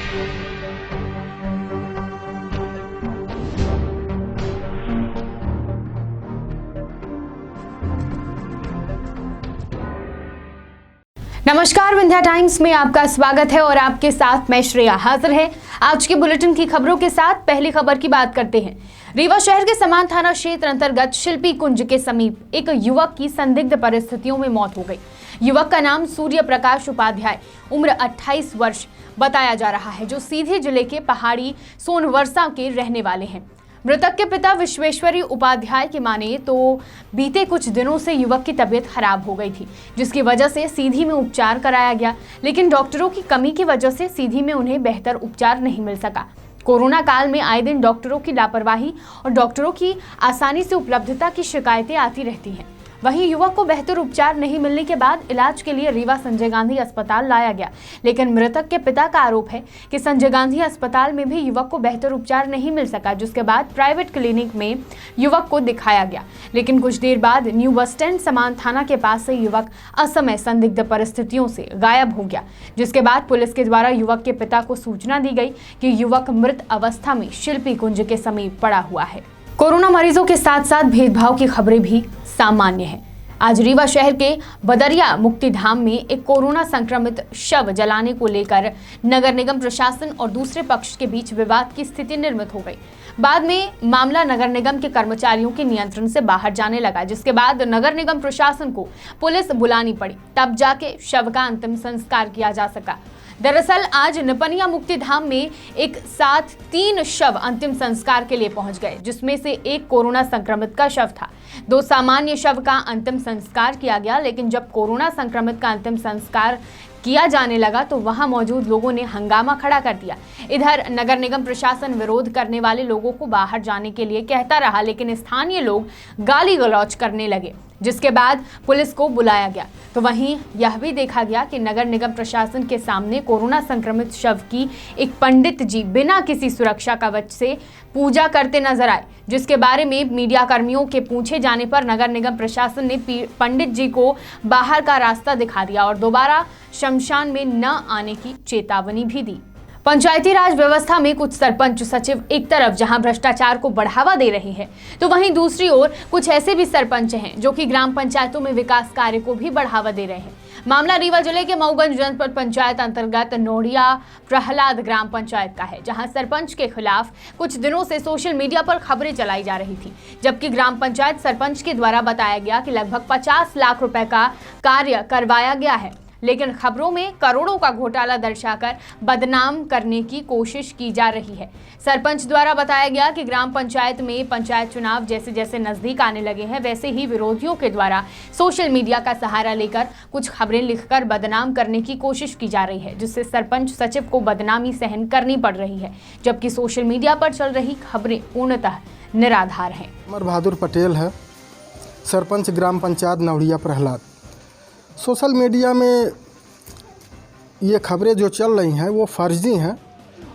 नमस्कार, विंध्या टाइम्स में आपका स्वागत है और आपके साथ मैं श्रेया हाजिर है आज के बुलेटिन की खबरों के साथ। पहली खबर की बात करते हैं। रीवा शहर के समान थाना क्षेत्र अंतर्गत शिल्पी कुंज के समीप एक युवक की संदिग्ध परिस्थितियों में मौत हो गई। युवक का नाम सूर्य प्रकाश उपाध्याय, उम्र 28 वर्ष बताया जा रहा है, जो सीधे जिले के पहाड़ी सोनवर्षा के रहने वाले हैं। मृतक के पिता विश्वेश्वरी उपाध्याय की माने तो बीते कुछ दिनों से युवक की तबीयत खराब हो गई थी, जिसकी वजह से सीधी में उपचार कराया गया, लेकिन डॉक्टरों की कमी की वजह से सीधी में उन्हें बेहतर उपचार नहीं मिल सका। कोरोना काल में आए दिन डॉक्टरों की लापरवाही और डॉक्टरों की आसानी से उपलब्धता की शिकायतें आती रहती हैं। वहीं युवक को बेहतर उपचार नहीं मिलने के बाद इलाज के लिए रीवा संजय गांधी अस्पताल लाया गया, लेकिन मृतक के पिता का आरोप है कि संजय गांधी अस्पताल में भी युवक को बेहतर उपचार नहीं मिल सका, जिसके बाद प्राइवेट क्लिनिक में युवक को दिखाया गया, लेकिन कुछ देर बाद न्यू बस स्टैंड समान थाना के पास से युवक असमय संदिग्ध परिस्थितियों से गायब हो गया, जिसके बाद पुलिस के द्वारा युवक के पिता को सूचना दी गई कि युवक मृत अवस्था में शिल्पी कुंज के समीप पड़ा हुआ है। कोरोना मरीजों के साथ साथ भेदभाव की खबरें भी सामान्य है। आज रीवा शहर के बदरिया मुक्ति धाम में एक कोरोना संक्रमित शव जलाने को लेकर नगर निगम प्रशासन और दूसरे पक्ष के बीच विवाद की स्थिति निर्मित हो गई। बाद में मामला नगर निगम के कर्मचारियों के नियंत्रण से बाहर जाने लगा, जिसके बाद नगर निगम प्रशासन को पुलिस बुलानी पड़ी, तब जाके शव का अंतिम संस्कार किया जा सका। दरअसल आज निपनिया मुक्ति धाम में एक साथ 3 शव अंतिम संस्कार के लिए पहुंच गए, जिसमें से एक कोरोना संक्रमित का शव था। 2 सामान्य शव का अंतिम संस्कार किया गया, लेकिन जब कोरोना संक्रमित का अंतिम संस्कार किया जाने लगा तो वहां मौजूद लोगों ने हंगामा खड़ा कर दिया। इधर नगर निगम प्रशासन विरोध करने वाले लोगों को बाहर जाने के लिए कहता रहा, लेकिन स्थानीय लोग गाली गलौज करने लगे, जिसके बाद पुलिस को बुलाया गया। तो वहीं यह भी देखा गया कि नगर निगम प्रशासन के सामने कोरोना संक्रमित शव की एक पंडित जी बिना किसी सुरक्षा कवच से पूजा करते नजर आए, जिसके बारे में मीडिया कर्मियों के पूछे जाने पर नगर निगम प्रशासन ने पंडित जी को बाहर का रास्ता दिखा दिया और दोबारा शमशान में न आने की चेतावनी भी दी। पंचायती राज व्यवस्था में कुछ सरपंच सचिव एक तरफ जहां भ्रष्टाचार को बढ़ावा दे रहे हैं, तो वहीं दूसरी ओर कुछ ऐसे भी सरपंच हैं जो कि ग्राम पंचायतों में विकास कार्य को भी बढ़ावा दे रहे हैं। मामला रीवा जिले के मऊगंज जनपद पंचायत अंतर्गत नोडिया प्रहलाद ग्राम पंचायत का है, जहां सरपंच के खिलाफ कुछ दिनों से सोशल मीडिया पर खबरें चलाई जा रही थी, जबकि ग्राम पंचायत सरपंच के द्वारा बताया गया कि लगभग 50 लाख रुपए का कार्य करवाया गया है, लेकिन खबरों में करोड़ों का घोटाला दर्शाकर बदनाम करने की कोशिश की जा रही है। सरपंच द्वारा बताया गया कि ग्राम पंचायत में पंचायत चुनाव जैसे जैसे नजदीक आने लगे हैं, वैसे ही विरोधियों के द्वारा सोशल मीडिया का सहारा लेकर कुछ खबरें लिखकर बदनाम करने की कोशिश की जा रही है, जिससे सरपंच सचिव को बदनामी सहन करनी पड़ रही है, जबकि सोशल मीडिया पर चल रही खबरें पूर्णतः निराधार हैं। अमर बहादुर पटेल है, सरपंच ग्राम पंचायत नौड़िया प्रहलाद। सोशल मीडिया में ये खबरें जो चल रही हैं वो फर्जी हैं।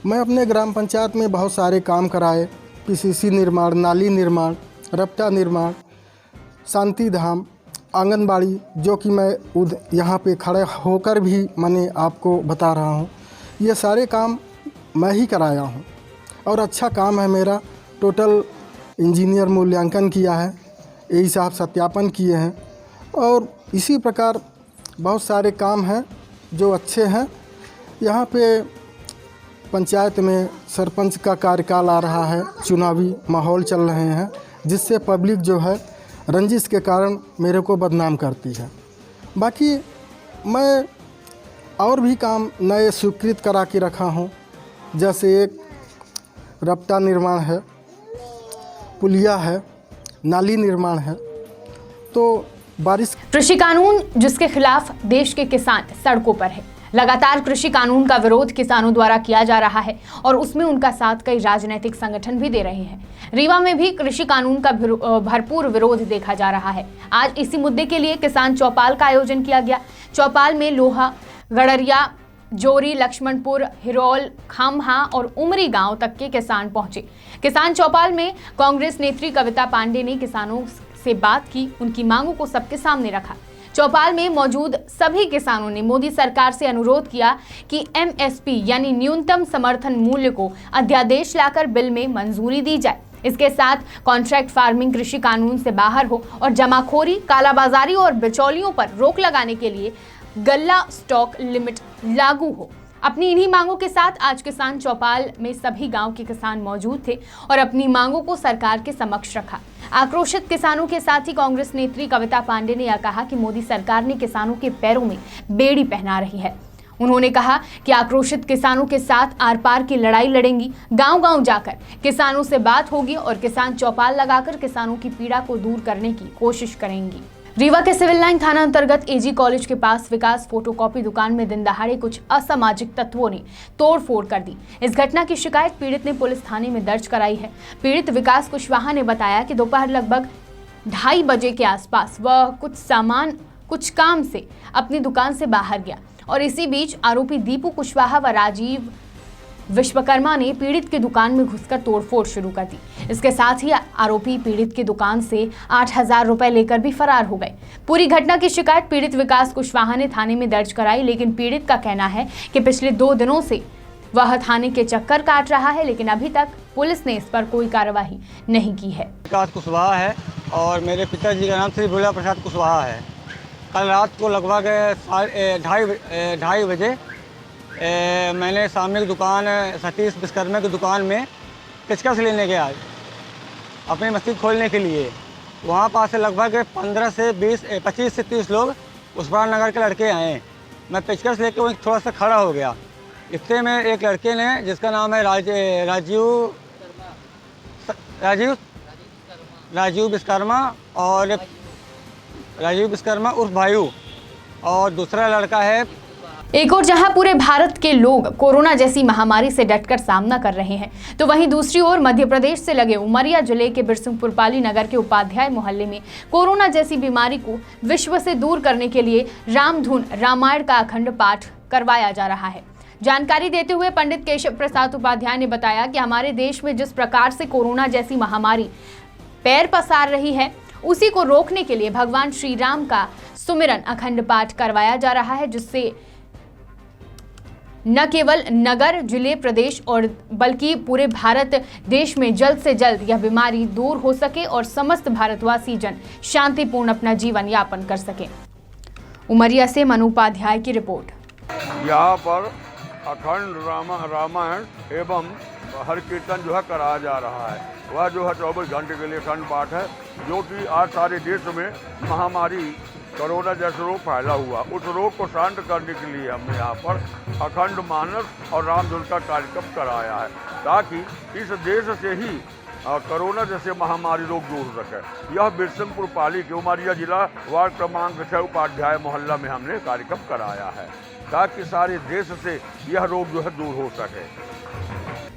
मैं अपने ग्राम पंचायत में बहुत सारे काम कराए, पीसीसी निर्माण, नाली निर्माण, रपटा निर्माण, शांति धाम, आंगनबाड़ी, जो कि मैं यहाँ पे खड़े होकर भी मैंने आपको बता रहा हूँ, ये सारे काम मैं ही कराया हूँ और अच्छा काम है मेरा। टोटल इंजीनियर मूल्यांकन किया है, यही साहब सत्यापन किए हैं और इसी प्रकार बहुत सारे काम हैं जो अच्छे हैं। यहाँ पे पंचायत में सरपंच का कार्यकाल आ रहा है, चुनावी माहौल चल रहे हैं, जिससे पब्लिक जो है रंजिश के कारण मेरे को बदनाम करती है। बाकी मैं और भी काम नए स्वीकृत करा के रखा हूँ, जैसे एक रपटा निर्माण है, पुलिया है, नाली निर्माण है। तो बारिश कृषि कानून जिसके खिलाफ देश के किसान सड़कों पर है। लगातार कृषि कानून का विरोध किसानों द्वारा किया जा रहा है और उसमें उनका साथ कई राजनीतिक संगठन भी दे रहे हैं। रीवा में भी कृषि कानून का भरपूर विरोध देखा जा रहा है। आज इसी मुद्दे के लिए किसान चौपाल का आयोजन किया गया। चौपाल में लोहा, गड़रिया, जोरी, लक्ष्मणपुर, हिरोल, खामहा और उमरी गांव तक के किसान पहुंचे। किसान चौपाल में कांग्रेस नेत्री कविता पांडे ने किसानों से बात की, उनकी मांगों को सबके सामने रखा। चौपाल में मौजूद सभी किसानों ने मोदी सरकार से अनुरोध किया कि MSP यानी न्यूनतम समर्थन मूल्य को अध्यादेश लाकर बिल में मंजूरी दी जाए। इसके साथ कॉन्ट्रैक्ट फार्मिंग कृषि कानून से बाहर हो और जमाखोरी, कालाबाजारी और बिचौलियों पर रोक लगाने के लिए गल्ला स्टॉक लिमिट लागू हो। अपनी इन्हीं मांगों के साथ आज किसान चौपाल में सभी गांव के किसान मौजूद थे और अपनी मांगों को सरकार के समक्ष रखा। आक्रोशित किसानों के साथ ही कांग्रेस नेत्री कविता पांडे ने यह कहा कि मोदी सरकार ने किसानों के पैरों में बेड़ी पहना रही है। उन्होंने कहा कि आक्रोशित किसानों के साथ आर पार की लड़ाई लड़ेंगी, गांव-गांव जाकर किसानों से बात होगी और किसान चौपाल लगाकर किसानों की पीड़ा को दूर करने की कोशिश करेंगी। रीवा के सिविल लाइन थाना अंतर्गत AG कॉलेज के पास विकास फोटोकॉपी दुकान में दिन दहाड़े कुछ असामाजिक तत्वों ने तोड़फोड़ कर दी। इस घटना की शिकायत पीड़ित ने पुलिस थाने में दर्ज कराई है। पीड़ित विकास कुशवाहा ने बताया कि दोपहर लगभग 2:30 बजे के आसपास वह कुछ काम से अपनी दुकान से बाहर गया और इसी बीच आरोपी दीपू कुशवाहा व राजीव विश्वकर्मा ने पीड़ित की दुकान में घुसकर तोड़फोड़ शुरू कर दी। इसके साथ ही आरोपी पीड़ित की दुकान से 8,000 रुपए लेकर भी फरार हो गए। पूरी घटना की शिकायत पीड़ित विकास कुशवाहा ने थाने में दर्ज कराई, लेकिन पीड़ित का कहना है कि पिछले 2 दिनों से वह थाने के चक्कर काट रहा है, लेकिन अभी तक पुलिस ने इस पर कोई कार्रवाई नहीं की है। विकास कुशवाहा है और मेरे पिताजी का नाम श्री भोला प्रसाद कुशवाहा है। कल रात को लगभग 2:30 बजे मैंने सामने की दुकान सतीश विश्वकर्मा की दुकान में पेचकस लेने गया अपनी मस्जिद खोलने के लिए। वहाँ पास से लगभग 25 से 30 लोग उस्मान नगर के लड़के आए। मैं पेचकस लेके वहीं थोड़ा सा खड़ा हो गया। इससे में एक लड़के ने, जिसका नाम है राजीव विश्वकर्मा उर्फ भायू, और दूसरा लड़का है। एक और जहां पूरे भारत के लोग कोरोना जैसी महामारी से डटकर सामना कर रहे हैं, तो वहीं दूसरी ओर मध्य प्रदेश से लगे उमरिया जिले के बिरसिंहपुर पाली नगर के उपाध्याय मोहल्ले में कोरोना जैसी बीमारी को विश्व से दूर करने के लिए रामधुन रामायण का अखंड पाठ करवाया जा रहा है। जानकारी देते हुए पंडित केशव प्रसाद उपाध्याय ने बताया कि हमारे देश में जिस प्रकार से कोरोना जैसी महामारी पैर पसार रही है, उसी को रोकने के लिए भगवान श्री राम का सुमिरन अखंड पाठ करवाया जा रहा है, जिससे न केवल नगर, जिले, प्रदेश और बल्कि पूरे भारत देश में जल्द से जल्द यह बीमारी दूर हो सके और समस्त भारतवासी जन शांतिपूर्ण अपना जीवन यापन कर सके। उमरिया से मनु उपाध्याय की रिपोर्ट। यहाँ पर अखंड रामायण एवं हर कीर्तन जो है कराया जा रहा है। वह जो है 24 घंटे के लिए अखंड पाठ है, जो कि आज सारे देश में महामारी कोरोना जैसा रोग फैला हुआ, उस रोग को शांत करने के लिए हमने यहाँ पर अखंड मानस और रामधुन का कार्यक्रम कराया है, ताकि इस देश से ही कोरोना जैसे महामारी रोग दूर हो सके। यह बिरसिंहपुर पाली के उमरिया जिला वार्ड क्रमांक 6 उपाध्याय मोहल्ला में हमने कार्यक्रम कराया है, ताकि सारे देश से यह रोग जो है दूर हो सके।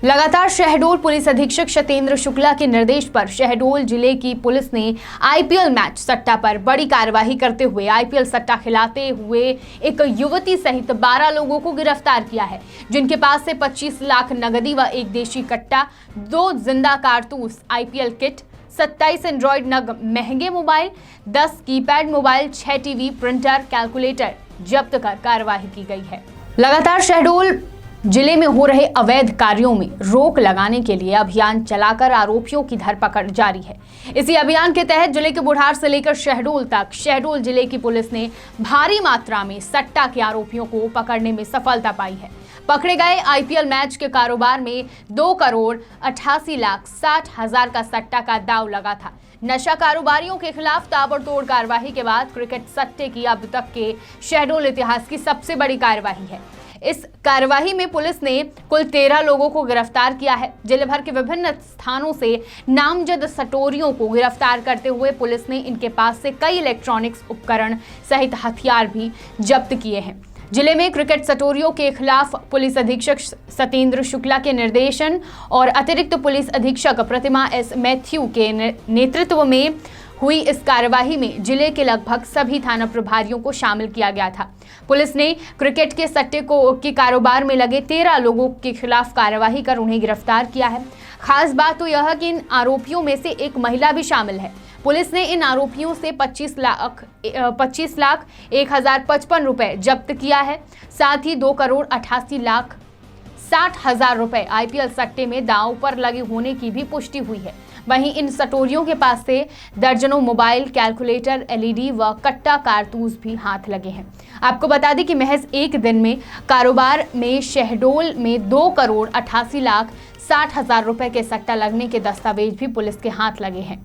लगातार शहडोल पुलिस अधीक्षक सत्येंद्र शुक्ला के निर्देश पर शहडोल जिले की पुलिस ने IPL मैच सट्टा पर बड़ी कार्यवाही करते हुए IPL सट्टा खिलाते हुए एक युवती सहित 12 लोगों को गिरफ्तार किया है, जिनके पास से 25 लाख नगदी व एक देशी कट्टा, 2 जिंदा कारतूस, IPL किट, 27 एंड्रॉयड नग महंगे mobile, 10 keypad mobile, 6 TV, printer, calculator जब्त कर कार्रवाई की गई है। लगातार शहडोल जिले में हो रहे अवैध कार्यों में रोक लगाने के लिए अभियान चलाकर आरोपियों की धरपकड़ जारी है। इसी अभियान के तहत जिले के बुढ़ार से लेकर शहडोल तक शहडोल जिले की पुलिस ने भारी मात्रा में सट्टा के आरोपियों को पकड़ने में सफलता पाई है। पकड़े गए IPL मैच के कारोबार में 2,88,60,000 का सट्टा का दांव लगा था। नशा कारोबारियों के खिलाफ ताबड़तोड़ कार्रवाई के बाद क्रिकेट सट्टे की अब तक के शहडोल इतिहास की सबसे बड़ी कार्रवाई है। इस कार्यवाही में पुलिस ने कुल 13 लोगों को गिरफ्तार किया है। जिले भर के विभिन्न स्थानों से नामजद सटोरियों को गिरफ्तार करते हुए पुलिस ने इनके पास से कई इलेक्ट्रॉनिक्स उपकरण सहित हथियार भी जब्त किए हैं। जिले में क्रिकेट सटोरियों के खिलाफ पुलिस अधीक्षक सत्येंद्र शुक्ला के निर्देशन और अतिरिक्त पुलिस अधीक्षक प्रतिमा S मैथ्यू के नेतृत्व में हुई इस कार्यवाही में जिले के लगभग सभी थाना प्रभारियों को शामिल किया गया था। पुलिस ने क्रिकेट के सट्टे के कारोबार में लगे 13 लोगों के खिलाफ कार्यवाही कर उन्हें गिरफ्तार किया है। खास बात तो यह है कि इन आरोपियों में से एक महिला भी शामिल है। पुलिस ने इन आरोपियों से 25,01,055 रुपए जब्त किया है। साथ ही 2,88,60,000 रुपए आईपीएल सट्टे में दांव पर लगे होने की भी पुष्टि हुई है। वहीं इन सटोरियों के पास से दर्जनों मोबाइल, कैलकुलेटर, एलईडी व कट्टा कारतूस भी हाथ लगे हैं। आपको बता दें कि महज एक दिन में कारोबार में शहडोल में 2,88,60,000 रुपए के सट्टा लगने के दस्तावेज भी पुलिस के हाथ लगे हैं।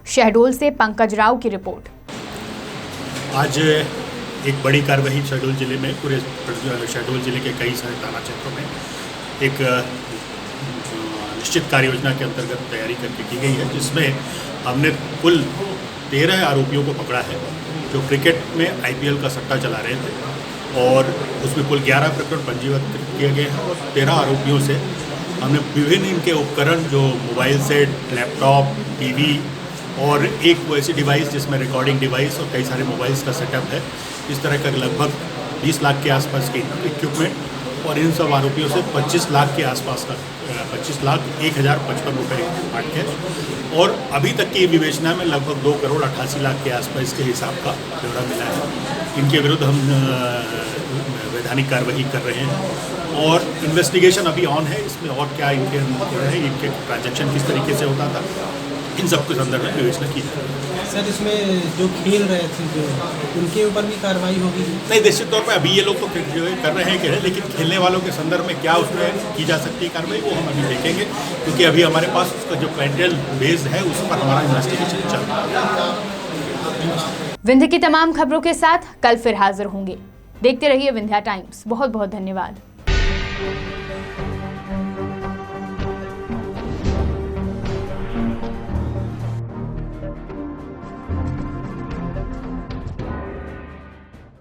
शहडोल से पंकज राव की रिपोर्ट। आज एक बड़ी कार्रवाई शहडोल जिले में, पूरे शहडोल जिले के कई सारे थाना क्षेत्रों में एक निश्चित कार्य योजना के अंतर्गत तैयारी करके की गई है, जिसमें हमने कुल 13 आरोपियों को पकड़ा है जो क्रिकेट में आईपीएल का सट्टा चला रहे थे, और उसमें कुल 11 प्रकरण पंजीबद्ध किए गए हैं। और 13 आरोपियों से हमने विभिन्न इनके उपकरण, जो मोबाइल सेट, लैपटॉप, टीवी और एक वो ऐसी डिवाइस जिसमें रिकॉर्डिंग डिवाइस और कई सारे मोबाइल्स का सेटअप है, इस तरह का लगभग 20 लाख के आसपास की इक्विपमेंट, और इन सब आरोपियों से 25 लाख के आसपास का 25,01,055 रुपये हार्ड कैश, और अभी तक की विवेचना में लगभग 2,88,00,000 के आसपास के हिसाब का ब्यौरा मिला है। इनके विरुद्ध हम वैधानिक कार्रवाई कर रहे हैं और इन्वेस्टिगेशन अभी ऑन है। इसमें और क्या इनके ट्रांजैक्शन किस तरीके से होता था, इन सब के संदर्भ में विवेचना की जाए। सर, इसमें जो खेल रहे थे जो उनके ऊपर भी कार्रवाई होगी? नहीं, निश्चित तौर पर अभी ये लोग तो जो कर रहे हैं लेकिन खेलने वालों के संदर्भ में क्या उसमें की जा सकती है कार्रवाई, वो हम अभी देखेंगे, क्योंकि अभी हमारे पास उसका जो क्लाइंटेल बेस है उस पर हमारा इन्वेस्टिगेशन चल रहा है। विंध्य की तमाम खबरों के साथ कल फिर हाजिर होंगे। देखते रहिए विंध्या टाइम्स। बहुत बहुत धन्यवाद।